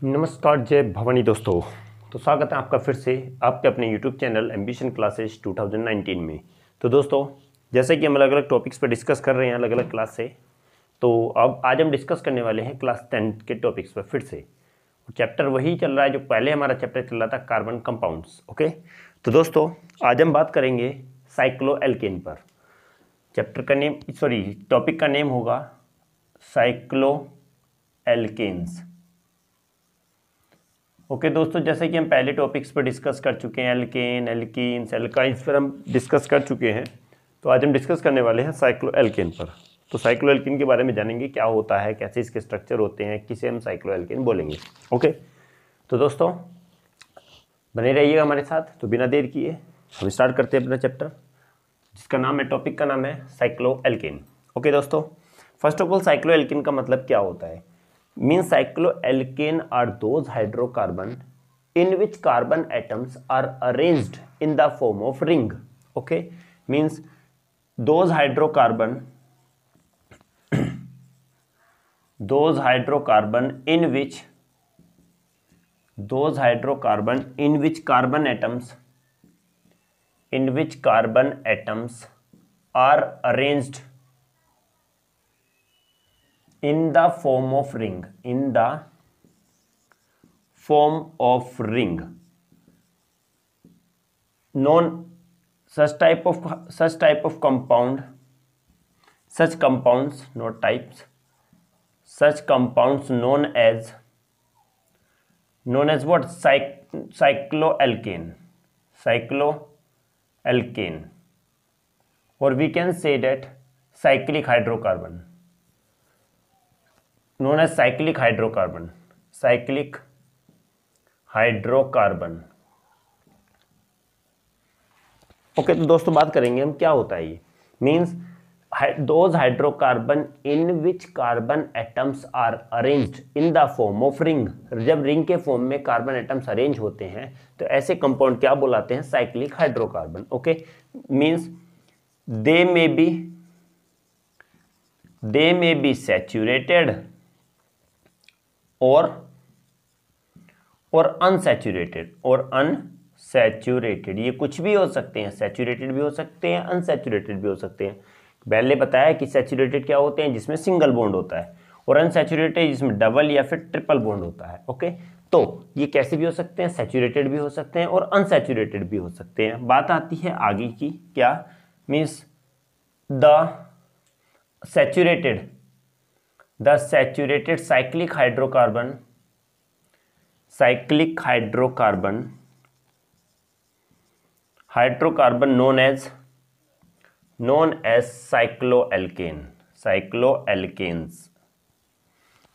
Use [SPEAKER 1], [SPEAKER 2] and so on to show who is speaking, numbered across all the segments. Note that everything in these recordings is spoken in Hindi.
[SPEAKER 1] नमस्कार, जय भवानी दोस्तों। तो स्वागत है आपका फिर से आपके अपने YouTube चैनल एम्बिशन क्लासेस 2019 में। तो दोस्तों, जैसे कि हम अलग अलग टॉपिक्स पर डिस्कस कर रहे हैं अलग अलग क्लास से, तो अब आज हम डिस्कस करने वाले हैं क्लास 10 के टॉपिक्स पर फिर से। चैप्टर वही चल रहा है जो पहले हमारा चैप्टर चल रहा था, कार्बन कंपाउंड्स। ओके, तो दोस्तों आज हम बात करेंगे साइक्लोएल्केन पर। चैप्टर का नेम टॉपिक का नेम होगा साइक्लोएल्केन्स। ओके दोस्तों, जैसे कि हम पहले टॉपिक्स पर डिस्कस कर चुके हैं, एल्केन, एल्कीन्स, एल्काइंस पर हम डिस्कस कर चुके हैं, तो आज हम डिस्कस करने वाले हैं साइक्लोएल्केन पर। तो साइक्लोएल्केन के बारे में जानेंगे, क्या होता है, कैसे इसके स्ट्रक्चर होते हैं, किसे हम साइक्लोएल्केन बोलेंगे। ओके, तो दोस्तों बने रहिएगा हमारे साथ। तो बिना देर किए हम स्टार्ट करते हैं अपना चैप्टर, जिसका नाम है, टॉपिक का नाम है साइक्लोएल्केन। ओके दोस्तों, फर्स्ट ऑफ ऑल साइक्लोएल्केन का मतलब क्या होता है। Means cycloalkane are those hydrocarbon in which carbon atoms are arranged in the form of ring. Okay, means those hydrocarbon in which carbon atoms are arranged in the form of ring, known such compounds known as what? Cycloalkane, or we can say that cyclic hydrocarbon, known as cyclic hydrocarbon. Okay, तो दोस्तों बात करेंगे हम क्या होता है ये। Means those hydrocarbon in which carbon atoms are arranged in the form of ring. जब रिंग के फॉर्म में कार्बन एटम्स अरेंज होते हैं तो ऐसे कंपाउंड क्या बुलाते हैं? Cyclic hydrocarbon. Okay, means they may be saturated or unsaturated। ये कुछ भी हो सकते हैं, सैचुरेटेड भी हो सकते हैं, अनसैचुरेटेड भी हो सकते हैं। पहले बताया कि सैचुरेटेड क्या होते हैं, जिसमें सिंगल बॉन्ड होता है, और अनसैचुरेटेड जिसमें डबल या फिर ट्रिपल बॉन्ड होता है। ओके, तो ये कैसे भी हो सकते हैं, सैचुरेटेड भी हो सकते हैं और अनसैचुरेटेड भी हो सकते हैं। बात आती है आगे की, क्या means the saturated cyclic hydrocarbon known as cycloalkanes।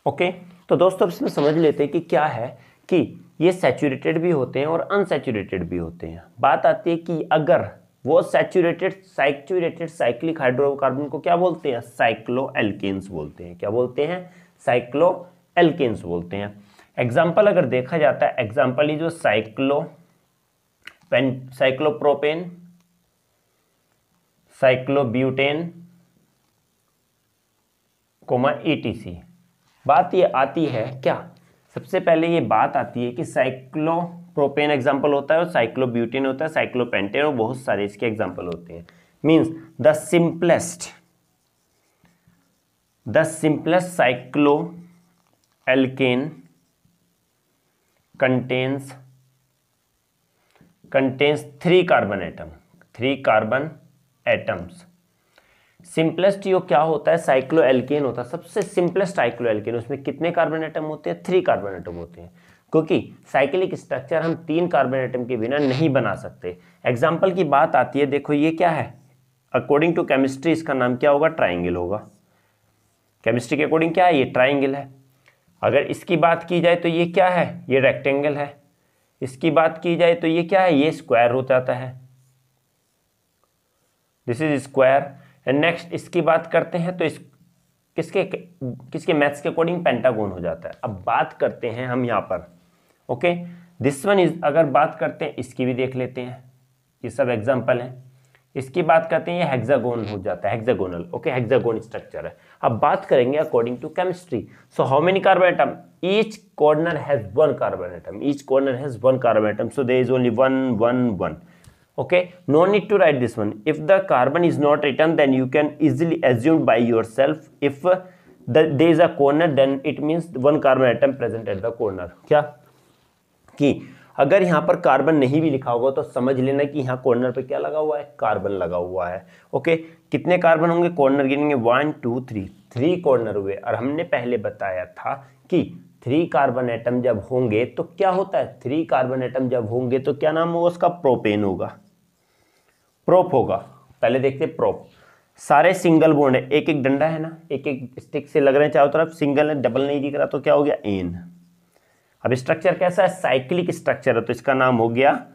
[SPEAKER 1] Okay, तो दोस्तों इसमें समझ लेते हैं कि क्या है कि ये सैचुरेटेड भी होते हैं और अनसैचुरेटेड भी होते हैं। बात आती है कि अगर वो सैचुरेटेड साइक्लिक हाइड्रोकार्बन को क्या बोलते हैं? साइक्लोएल्केन्स बोलते हैं। क्या बोलते हैं? साइक्लोएल्केन्स बोलते हैं। एग्जाम्पल अगर देखा जाता है, एग्जाम्पल ही जो साइक्लोप्रोपेन, साइक्लोब्यूटेन, ETC। बात ये आती है क्या, सबसे पहले ये बात आती है कि साइक्लोप्रोपेन एग्जाम्पल होता है और साइक्लोब्यूटेन होता है, साइक्लोपेंटेन, और बहुत सारे इसके एग्जाम्पल होते हैं। Means the simplest cycloalkane contains 3 carbon atoms। Simplest यो क्या होता है? साइक्लोएल्केन होता है, सबसे सिंपलेस्ट साइक्लोएल्केन। उसमें कितने कार्बन एटम होते हैं? 3 कार्बन एटम होते हैं, क्योंकि साइक्लिक स्ट्रक्चर हम 3 कार्बन एटम के बिना नहीं बना सकते। एग्जाम्पल की बात आती है, देखो ये क्या है, अकॉर्डिंग टू केमिस्ट्री इसका नाम क्या होगा? ट्राइंगल होगा। केमिस्ट्री के अकॉर्डिंग क्या है? ये ट्राइंगल है। अगर इसकी बात की जाए तो ये क्या है? ये रेक्टेंगल है। इसकी बात की जाए तो ये क्या है? ये स्क्वायर हो जाता है, this is square. And next इसकी बात करते हैं तो इस किसके मैथ्स के अकॉर्डिंग पेंटागोन हो जाता है। अब बात करते हैं हम यहाँ पर, ओके, दिस वन इज, अगर बात करते हैं इसकी भी देख लेते हैं, ये सब एग्जाम्पल हैं। इसकी बात करते हैं ये हेक्सागोन हो जाता है, हेक्सागोनल। ओके, हेक्सागोन स्ट्रक्चर है। अब बात करेंगे according to chemistry. So how many carbon atom? Each corner has one carbon atom, each corner has one carbon atom, so there is only one one one. Okay, no need to write this one. If the carbon is not written, then you can easily assume by yourself. If there is a corner, then it means one carbon atom present at the corner. क्या कि अगर यहाँ पर कार्बन नहीं भी लिखा होगा तो समझ लेना कि यहाँ कॉर्नर पे क्या लगा हुआ है, कार्बन लगा हुआ है। ओके, कितने कार्बन होंगे? कॉर्नर गिनेंगे 1 2 3, 3 कॉर्नर हुए। और हमने पहले बताया था कि 3 कार्बन एटम जब होंगे तो क्या होता है, 3 कार्बन एटम जब होंगे तो क्या नाम होगा उसका? प्रोपेन होगा, प्रोप होगा। पहले देखते हैं प्रोप। सारे सिंगल बॉन्ड है, एक एक डंडा है ना, एक एक स्टिक से लग रहे हैं चारों तरफ, सिंगल है, डबल नहीं दिख रहा, तो क्या हो गया? एन। अब स्ट्रक्चर कैसा है? साइक्लिक स्ट्रक्चर है, तो इसका नाम हो गया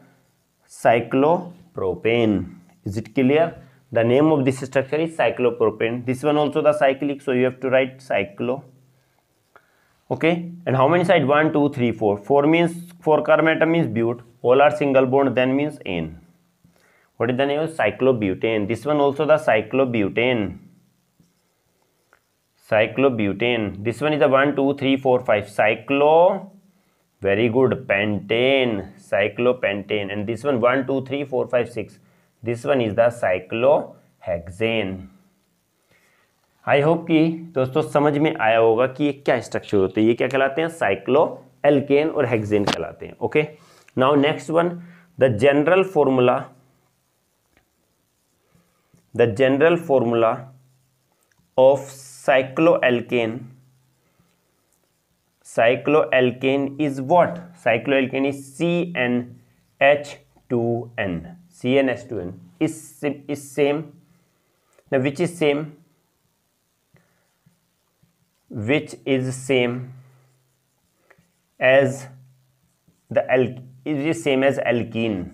[SPEAKER 1] cyclopropane. Is it clear? The name of this structure is cyclopropane. This one also the cyclic, so you have to write cyclo. Okay, and how many side? 1 2 3 4। 4 means 4 carbon atom means but, all are single bond, then means ane. What is the name of? Cyclobutane. This one also the cyclobutane. Cyclobutane. This one is the 1 2 3 4 5. Cyclo. Very good. Pentane. Cyclopentane. And this one 1 2 3 4 5 6. This one is the cyclohexane. I hope कि दोस्तों समझ में आया होगा कि ये क्या स्ट्रक्चर होते हैं। ये क्या कहलाते हैं? साइक्लो एल्केन और हेक्सेन कहलाते हैं। Okay, now next one, the general formula of cycloalkane is what? Cycloalkane is CnH2n. CnH2n is same. Now which is same as the same as alkene.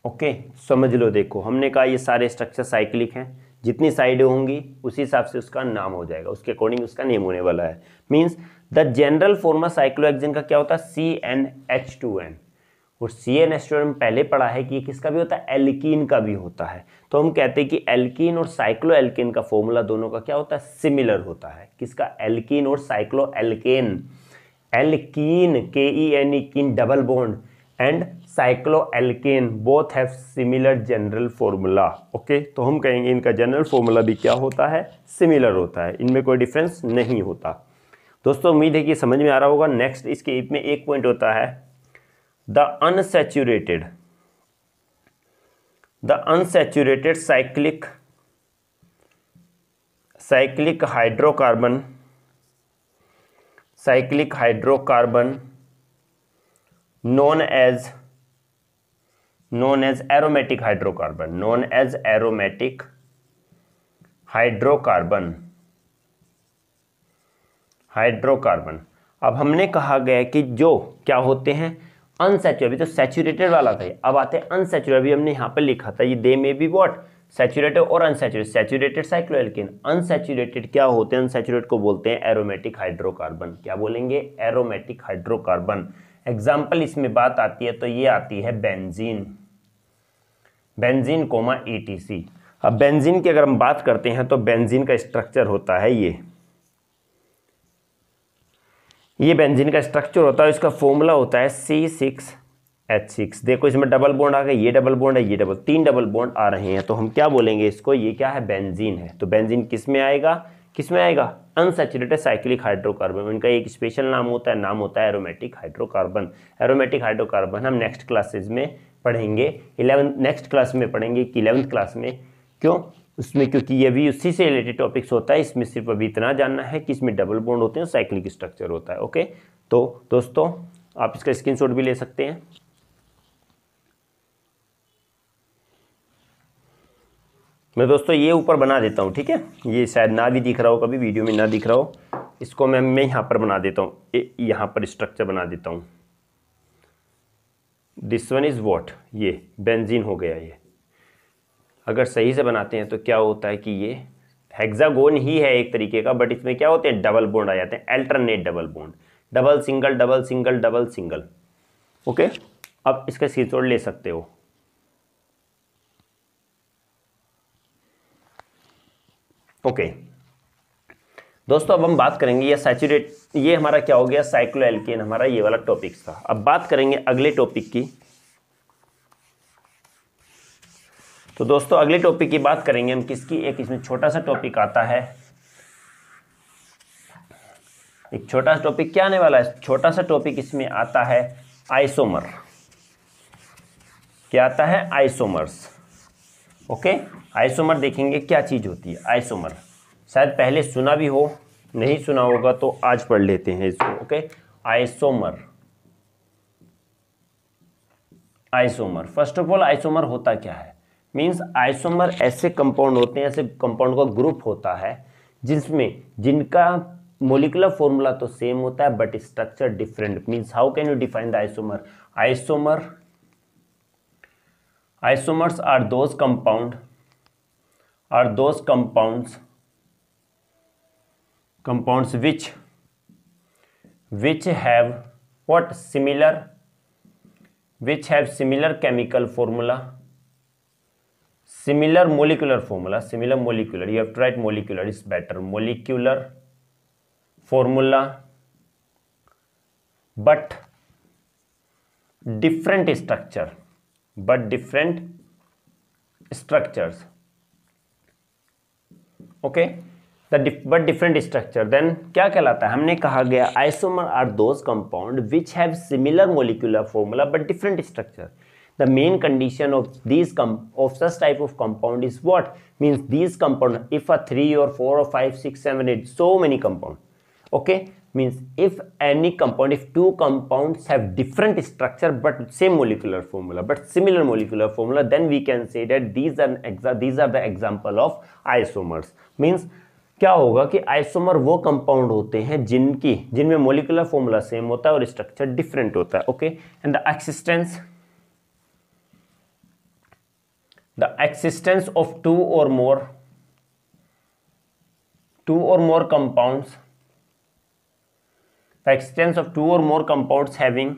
[SPEAKER 1] Okay, समझ लो। देखो हमने कहा ये सारे स्ट्रक्चर साइक्लिक हैं, जितनी साइडें होंगी उसी हिसाब से उसका नाम हो जाएगा, उसके अकॉर्डिंग उसका नेम होने वाला है। मींस द जनरल फॉर्मा साइक्लोहेक्सेन का क्या होता है? CnH2n। और CnH2n पहले पढ़ा है कि ये किसका भी होता है? एल्कीन का भी होता है। तो हम कहते हैं कि एल्कीन और साइक्लो एल्केन का फॉर्मूला दोनों का क्या होता है? सिमिलर होता है। किसका? एल्कीन और साइक्लो एल्केन। एल्कीन KENE कीन double bond and cycloalkane both have similar general formula. Okay, तो हम कहेंगे इनका जनरल फॉर्मूला भी क्या होता है? सिमिलर होता है, इनमें कोई डिफरेंस नहीं होता। दोस्तों उम्मीद है कि समझ में आ रहा होगा। नेक्स्ट इसके में एक पॉइंट होता है the unsaturated cyclic hydrocarbon known as aromatic hydrocarbon. अब हमने कहा गया कि जो क्या होते हैं? अनसैचुरेटेड। अभी तो सैचुरेटेड वाला था, अब आते हैं अनसैचुरेटेड। अभी हमने यहाँ पे लिखा था ये दे में बी व्हाट? सैचुरेटेड और अनसैचुरेटेड। सैचुरेटेड साइक्लोएल्केन, अनसैचुरेटेड क्या होते हैं? अनसैचुरेटेड को बोलते हैं एरोमेटिक हाइड्रोकार्बन। क्या बोलेंगे? Aromatic hydrocarbon. एग्जाम्पल इसमें बात आती है तो ये आती है बेंजीन, ETC। अब बेंजीन की अगर हम बात करते हैं तो बेंजीन का स्ट्रक्चर होता है ये बेंजीन का स्ट्रक्चर होता है। इसका फॉर्मूला होता है C6H6। देखो इसमें डबल बॉन्ड आ गए, ये डबल बॉन्ड है, ये तीन डबल बॉन्ड आ रहे हैं, तो हम क्या बोलेंगे इसको? ये क्या है? बेंजीन है। तो बेंजीन किस में आएगा? Unsaturated cyclic hydrocarbon. इनका एक स्पेशल नाम होता है एरोमेटिक हाइड्रोकार्बन। एरोमेटिक हाइड्रोकार्बन हम नेक्स्ट क्लासेज में पढ़ेंगे, 11th क्लास में पढ़ेंगे कि 11th क्लास में। क्यों? उसमें क्योंकि ये भी उसी से रिलेटेड टॉपिक्स होता है। इसमें सिर्फ अभी इतना जानना है कि इसमें डबल बॉन्ड होते हैं, साइक्लिक स्ट्रक्चर होता है। ओके, तो दोस्तों आप इसका स्क्रीनशॉट भी ले सकते हैं। मैं दोस्तों ये ऊपर बना देता हूँ, ठीक है? ये शायद ना भी दिख रहा हो, कभी वीडियो में ना दिख रहा हो, इसको मैं यहाँ पर बना देता हूँ, यहाँ पर स्ट्रक्चर बना देता हूँ। This one is what? ये बेंजीन हो गया। ये अगर सही से बनाते हैं तो क्या होता है कि ये हेक्सागोन ही है एक तरीके का, बट इसमें क्या होते हैं? डबल बॉन्ड आ जाते हैं, alternate double bond, double single double single double single. Okay, अब इसका स्क्रीनशॉट ले सकते हो। ओके दोस्तों, अब हम बात करेंगे ये हमारा क्या हो गया, साइक्लोएल्केन हमारा ये वाला टॉपिक था। अब बात करेंगे अगले टॉपिक की। तो दोस्तों अगले टॉपिक की बात करेंगे हम किसकी, एक इसमें छोटा सा टॉपिक आता है। एक छोटा सा टॉपिक क्या आने वाला है, छोटा सा टॉपिक इसमें आता है आइसोमर। क्या आता है, आइसोमर्स। ओके, आइसोमर देखेंगे क्या चीज होती है आइसोमर। शायद पहले सुना भी हो, नहीं सुना होगा तो आज पढ़ लेते हैं इसको। Okay, isomer. Isomer, first of all isomer होता क्या है, मींस आइसोमर ऐसे कंपाउंड होते हैं, ऐसे कंपाउंड का ग्रुप होता है जिनका मोलिकुलर फॉर्मूला तो सेम होता है but structure different. Means how can you define the isomer. Isomers are those compounds which have what, which have similar chemical formula, similar molecular formula, you have to write molecular is better, molecular formula but different structures, okay, but different structure, then क्या कहलाता है, हमने कहा गया isomer are those compound which have similar molecular formula but different structure. The main condition of such type of compound is what, means these compound, if a 3 or 4 or 5 6 7 8 so many compound, okay, means if two compounds have different structure but same molecular formula but similar molecular formula, then we can say that these are the example of isomers। means क्या होगा कि आइसोमर वो कंपाउंड होते हैं जिनमें मोलिकुलर फॉर्मूला सेम होता है और स्ट्रक्चर डिफरेंट होता है। Okay, and the existence of two or more compounds, the existence of two or more compounds having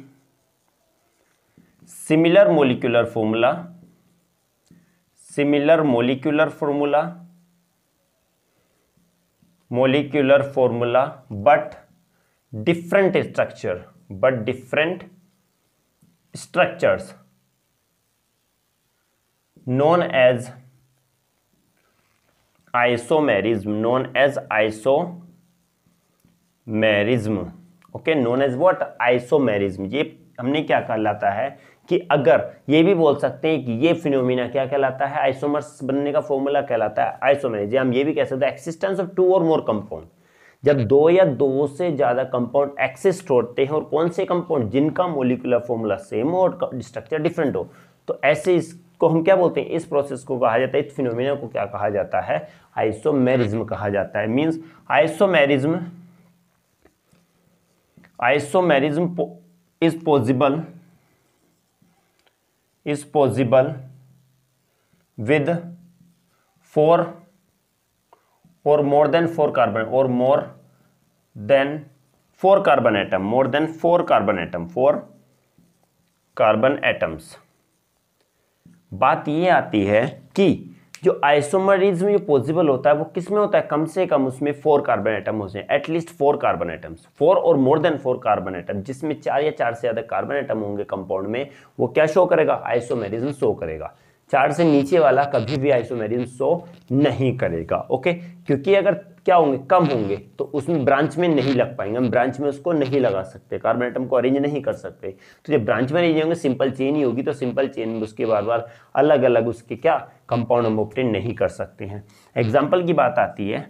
[SPEAKER 1] similar molecular formula but different structures known as isomerism, okay, known as what, isomerism। ये हमने क्या कहलाता है कि अगर ये भी बोल सकते हैं कि ये फिनोमिना क्या कहलाता है, आइसोमर्स बनने का फॉर्मूला कहलाता है आइसोमेरिज्म। हम ये भी कह सकते हैं एक्सिस्टेंस ऑफ टू और मोर कंपाउंड, जब दो या दो से ज्यादा कंपाउंड एक्सिस्ट होते हैं और कौन से कंपाउंड, जिनका मोलिकुलर फॉर्मूला सेम हो और स्ट्रक्चर डिफरेंट हो, तो ऐसे इसको हम क्या बोलते हैं, इस प्रोसेस को कहा जाता है, इस फिनोमिना को क्या कहा जाता है, आइसोमेरिज्म कहा जाता है। Means isomerism is possible with 4 or more than 4 carbon or more than 4 carbon atom, 4 carbon atoms। बात ये आती है कि जो आइसोमरिज्म ये पॉसिबल होता है वो किसमें होता है, कम से कम उसमें 4 कार्बन एटम होते हैं, एटलीस्ट 4 कार्बन एटम्स, 4 और मोर देन 4 कार्बन एटम, जिसमें 4 या 4 से ज्यादा कार्बन एटम होंगे कंपाउंड में, वो क्या शो करेगा, आइसोमेरिज्म शो करेगा। 4 से नीचे वाला कभी भी आइसोमेरिज्म शो नहीं करेगा। ओके, क्योंकि अगर क्या होंगे, कम होंगे तो उसमें ब्रांच में नहीं लग पाएंगे, हम ब्रांच में उसको नहीं लगा सकते, कार्बन एटम को अरेंज नहीं कर सकते। तो जब ब्रांच में अरेंज होंगे सिंपल चेन ही होगी, तो सिंपल चेन में उसके बार बार अलग अलग उसके क्या कंपाउंड हम ऑब्टेन नहीं कर सकते हैं। एग्जाम्पल की बात आती है,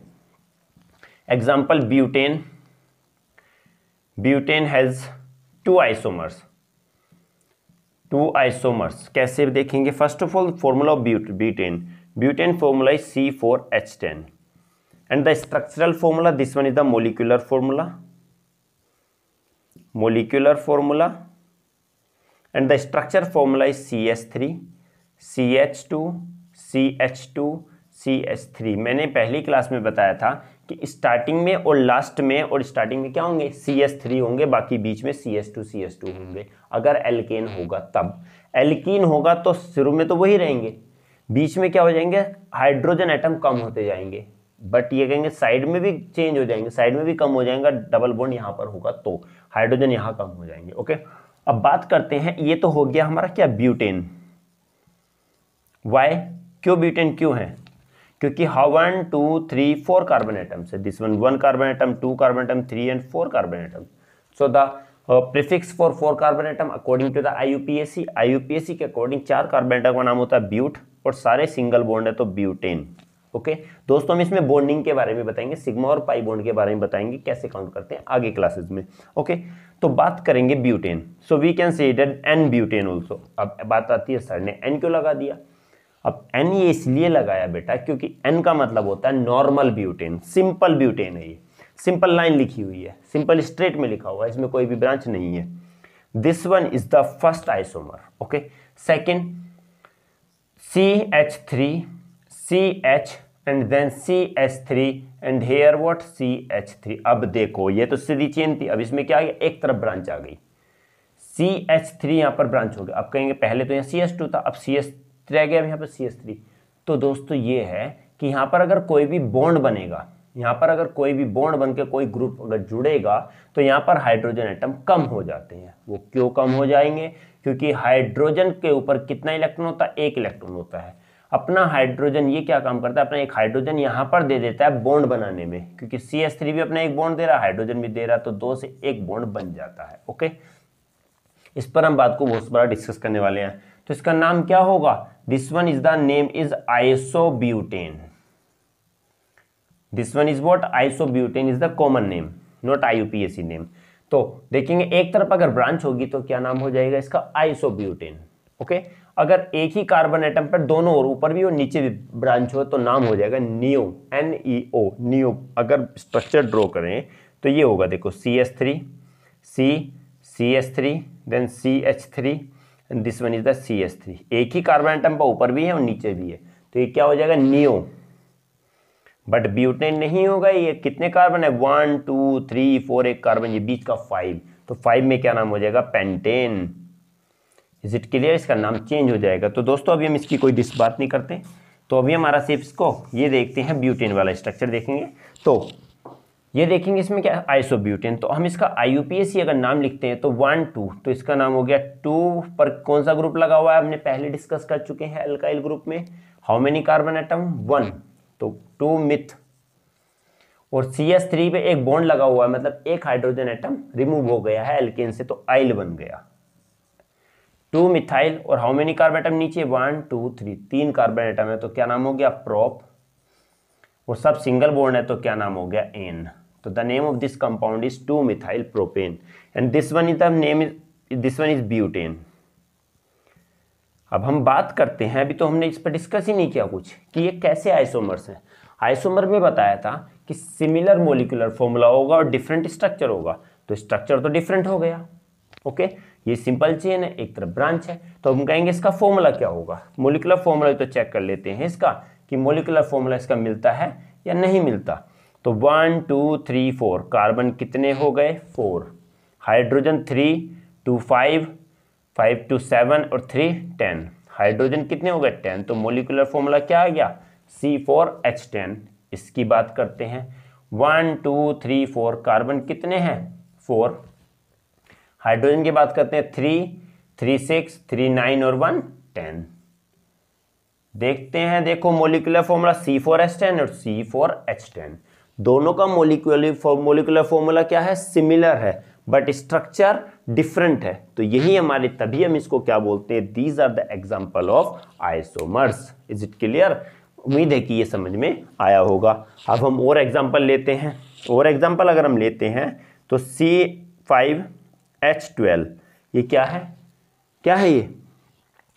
[SPEAKER 1] एग्जाम्पल ब्यूटेन हैज 2 आइसोमर्स। कैसे देखेंगे, first of all formula of butane formula is C4H10 and the structural formula, this one is the molecular formula and the structure formula is CH3 CH2 CH2 CH3। मैंने पहली क्लास में बताया था कि स्टार्टिंग में और लास्ट में, और स्टार्टिंग में क्या होंगे, CH3 होंगे, बाकी बीच में CH2 होंगे। अगर एल्केन होगा तब, एल्कीन होगा तो शुरू में तो वही रहेंगे, बीच में क्या हो जाएंगे, हाइड्रोजन एटम कम होते जाएंगे, बट ये कहेंगे साइड में भी चेंज हो जाएंगे, साइड में भी कम हो जाएगा, डबल बॉन्ड यहाँ पर होगा तो हाइड्रोजन यहाँ कम हो जाएंगे। ओके, अब बात करते हैं, ये तो हो गया हमारा क्या, ब्यूटेन। वाई, क्यों ब्यूटेन क्यों है, क्योंकि 1 2 3 4 कार्बन एटम्स है, this one 1 carbon atom, 2 carbon atom, 3 and 4 carbon atom. So the prefix for 4 carbon atom according to the IUPAC के अकॉर्डिंग 4 कार्बन एटम का नाम होता है ब्यूट, और सारे सिंगल बॉन्ड है तो ब्यूटेन। ओके दोस्तों, हम इसमें बॉन्डिंग के बारे में बताएंगे, सिग्मा और पाई बॉन्ड के बारे में बताएंगे, कैसे काउंट करते हैं आगे क्लासेस में। ओके, तो बात करेंगे butane. So we can say that n butane also. अब बात आती है सर ने एन क्यों लगा दिया। अब एन ये इसलिए लगाया बेटा क्योंकि एन का मतलब होता है नॉर्मल ब्यूटेन, सिंपल ब्यूटेन है, ये सिंपल लाइन लिखी हुई है, सिंपल स्ट्रेट में लिखा हुआ है, इसमें कोई भी ब्रांच नहीं है। This one is the first isomer. Okay, second CH3 CH and then CH3 and here what CH3। अब देखो ये तो सीधी चेन थी, अब इसमें क्या आ गया, एक तरफ ब्रांच आ गई, CH3 यहाँ पर ब्रांच हो गया। अब कहेंगे पहले तो यहाँ CH2 था, अब CH3 रह गया, अब यहाँ पर CH3। तो दोस्तों ये है कि यहाँ पर अगर कोई भी बॉन्ड बनेगा, यहाँ पर अगर कोई भी बॉन्ड बन के कोई ग्रुप अगर जुड़ेगा तो यहाँ पर हाइड्रोजन एटम कम हो जाते हैं। वो क्यों कम हो जाएंगे, क्योंकि हाइड्रोजन के ऊपर कितना इलेक्ट्रॉन होता है, एक इलेक्ट्रॉन होता है। अपना हाइड्रोजन ये क्या काम करता है, अपना एक हाइड्रोजन यहाँ पर दे देता है बॉन्ड बनाने में, क्योंकि CH3 भी अपना एक बॉन्ड दे रहा है, हाइड्रोजन भी दे रहा है, तो 2 से 1 बॉन्ड बन जाता है। ओके, इस पर हम बात को बहुत बड़ा डिस्कस करने वाले हैं। तो इसका नाम क्या होगा, this one is the name is isobutane. This one is what, isobutane is the common name, not IUPAC name. तो देखेंगे एक तरफ अगर ब्रांच होगी तो क्या नाम हो जाएगा इसका, आइसोब्यूटेन। ओके, अगर एक ही कार्बन एटम पर दोनों और ऊपर भी और नीचे भी ब्रांच हो तो नाम हो जाएगा नियो, NEO, नियो। अगर स्ट्रक्चर ड्रॉ करें तो ये होगा, देखो CH3 CH3 then CH3 and this one is the CH3। एक ही कार्बन एटम पर ऊपर भी है और नीचे भी है, तो ये क्या हो जाएगा, नियो। बट ब्यूटेन नहीं होगा, ये कितने कार्बन है, 1 2 3 4, एक कार्बन, ये बीच का 5, तो 5 में क्या नाम हो जाएगा, पेंटेन। इज इट क्लियर, इसका नाम चेंज हो जाएगा। तो दोस्तों अभी हम इसकी कोई बात नहीं करते, तो अभी हमारा सिर्फ इसको ये देखते हैं, ब्यूटेन वाला स्ट्रक्चर देखेंगे। तो ये देखेंगे इसमें क्या है, आइसोब्यूटेन। तो हम इसका IUPAC अगर नाम लिखते हैं तो 1 2, तो इसका नाम हो गया 2 पर कौन सा ग्रुप लगा हुआ है, हमने पहले डिस्कस कर चुके हैं अल्काइल ग्रुप में। हाउ मेनी कार्बन एटम, 1, तो 2 मिथ, और CH3 पे एक बॉन्ड लगा हुआ है, मतलब एक हाइड्रोजन एटम रिमूव हो गया है एल्केन से, तो आइल बन गया, 2 मिथाइल। और हाउ मेनी कार्बन एटम नीचे, 1 2 3, 3 कार्बन एटम है, तो क्या नाम हो गया, प्रोप। और सब सिंगल बॉन्ड है तो क्या नाम हो गया, एन। तो the name of this compound is 2 methyl propane and this one is the name is, this one is butane. अब हम बात करते हैं, अभी तो हमने इस पर डिस्कस ही नहीं किया कुछ कि ये कैसे आइसोमर्स हैं। आइसोमर में बताया था कि सिमिलर मोलिकुलर फॉर्मूला होगा और डिफरेंट स्ट्रक्चर होगा, तो स्ट्रक्चर तो डिफरेंट हो गया। ओके, ये सिंपल चेन है, एक तरफ ब्रांच है, तो हम कहेंगे इसका फॉर्मूला क्या होगा, मोलिकुलर फॉर्मूला तो चेक कर लेते हैं इसका कि मोलिकुलर फॉर्मूला इसका मिलता है या नहीं मिलता। तो 1 2 3 4, कार्बन कितने हो गए, 4, हाइड्रोजन 3 2 5 5 2 7 और 3 10, हाइड्रोजन कितने हो गए, 10। तो मोलिकुलर फॉर्मूला क्या आ गया, C4H10। इसकी बात करते हैं, 1 2 3 4, कार्बन कितने हैं, 4, हाइड्रोजन की बात करते हैं, 3 3 6 3 9 और 1 10। देखते हैं, देखो मोलिकुलर फॉर्मूला C4H10 और C4H10, दोनों का मोलिकुलर फॉर्मूला क्या है, सिमिलर है, बट स्ट्रक्चर डिफरेंट है। तो यही हमारे, तभी हम इसको क्या बोलते हैं, these are the example of isomers. Is it clear, उम्मीद है कि ये समझ में आया होगा। अब हम और एग्जांपल लेते हैं, और एग्जांपल अगर हम लेते हैं तो C5H12, ये क्या है, क्या है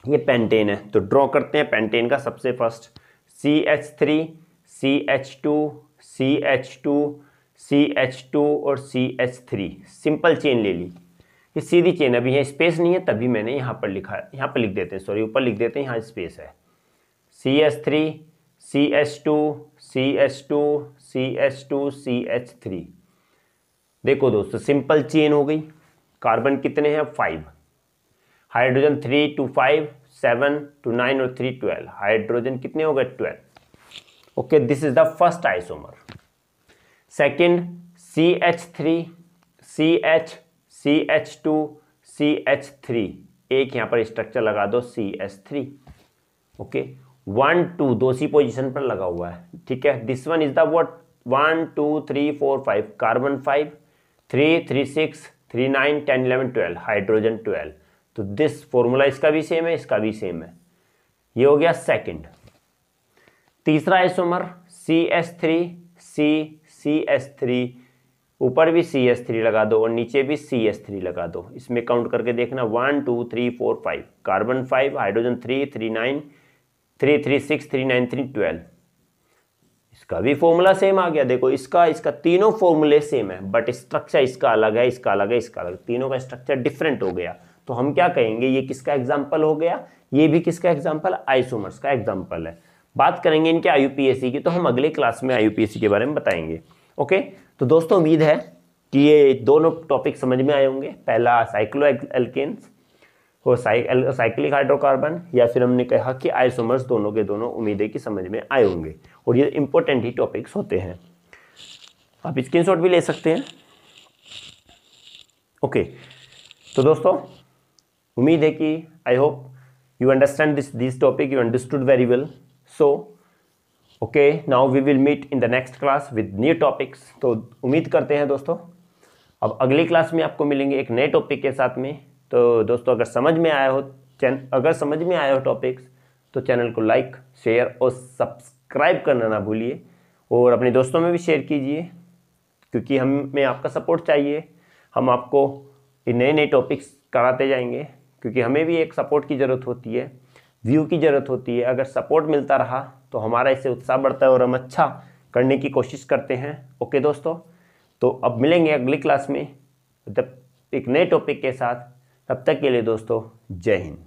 [SPEAKER 1] ये पेंटेन है। तो ड्रॉ करते हैं पेंटेन का, सबसे first CH3 CH2 CH2 CH2 और CH3, सिंपल चेन ले ली, ये सीधी चेन। अभी यहाँ स्पेस नहीं है तभी मैंने यहाँ पर लिखा है, यहाँ पर लिख देते हैं, सॉरी ऊपर लिख देते हैं, यहाँ स्पेस है। CH3 CH2 CH2 CH2 CH3, देखो दोस्तों सिंपल चेन हो गई। कार्बन कितने हैं, 5, हाइड्रोजन 3 2 5 7 2 9 और 3 12, हाइड्रोजन कितने हो गए, 12। Okay, this is the first isomer. Second CH3 CH2 CH3, एक यहाँ पर स्ट्रक्चर लगा दो CH3। ओके, 1 2 दो सी पोजीशन पर लगा हुआ है, ठीक है। This one is the what 1 2 3 4 5 carbon 5 3 3 6 3 9 10 11 12 hydrogen 12। तो दिस फॉर्मूला इसका भी सेम है, इसका भी सेम है। ये हो गया सेकंड। तीसरा आइसोमर CH3 CH3, ऊपर भी CH3 लगा दो और नीचे भी CH3 लगा दो। इसमें काउंट करके देखना 1 2 3 4 5 कार्बन 5 हाइड्रोजन 3 3 9 3 3 6 3 9 3 12। इसका भी फॉर्मूला सेम आ गया। देखो इसका तीनों फॉर्मूले सेम है, बट स्ट्रक्चर इसका अलग है, इसका अलग है, इसका अलग, तीनों का स्ट्रक्चर डिफरेंट हो गया। तो हम क्या कहेंगे, ये किसका एग्जाम्पल हो गया, ये भी किसका एग्जाम्पल, आइसोमर्स का एग्जाम्पल है। बात करेंगे इनके IUPAC की, तो हम अगले क्लास में IUPAC के बारे में बताएंगे। ओके, तो दोस्तों उम्मीद है कि ये दोनों टॉपिक समझ में आए होंगे। पहला साइक्लो एल्केन्स और साइक्लिक हाइड्रोकार्बन, या फिर हमने कहा कि आइसोमर्स, दोनों के दोनों उम्मीद है कि समझ में आए होंगे और ये इंपॉर्टेंट ही टॉपिक्स होते हैं। आप स्क्रीनशॉट भी ले सकते हैं। ओके, तो दोस्तों उम्मीद है कि I hope you understand this topic, you understood very well. So okay, now we will meet in the next class with new topics. तो उम्मीद करते हैं दोस्तों अब अगली क्लास में आपको मिलेंगे एक नए टॉपिक के साथ में। तो दोस्तों अगर समझ में आया हो टॉपिक्स, तो चैनल को लाइक शेयर और सब्सक्राइब करना ना भूलिए, और अपने दोस्तों में भी शेयर कीजिए, क्योंकि हमें आपका सपोर्ट चाहिए। हम आपको नए नए टॉपिक्स कराते जाएंगे, क्योंकि हमें भी एक सपोर्ट की ज़रूरत होती है, व्यू की ज़रूरत होती है। अगर सपोर्ट मिलता रहा तो हमारा इससे उत्साह बढ़ता है और हम अच्छा करने की कोशिश करते हैं। ओके दोस्तों, तो अब मिलेंगे अगली क्लास में जब एक नए टॉपिक के साथ। तब तक के लिए दोस्तों जय हिंद।